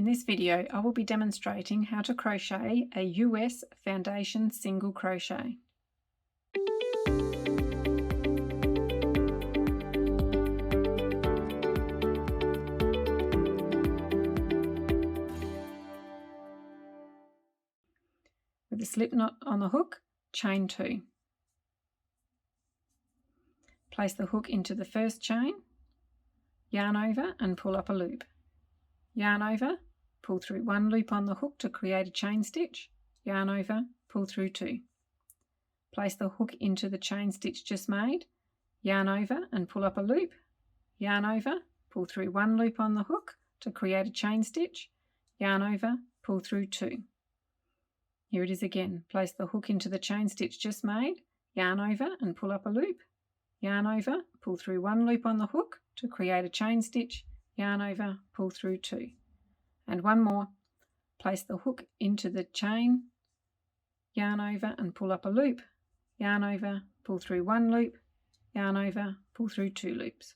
In this video, I will be demonstrating how to crochet a US Foundation Single Crochet. With a slip knot on the hook, chain 2. Place the hook into the first chain, yarn over and pull up a loop. Yarn over, pull through 1 loop on the hook to create a chain stitch, yarn over, pull through 2. Place the hook into the chain stitch just made, yarn over and pull up a loop, yarn over, pull through 1 loop on the hook to create a chain stitch, yarn over, pull through 2. Here it is again. Place the hook into the chain stitch just made, yarn over and pull up a loop, yarn over, pull through 1 loop on the hook to create a chain stitch, yarn over, pull through 2. And one more. Place the hook into the chain, yarn over and pull up a loop, yarn over, pull through 1 loop, yarn over, pull through 2 loops.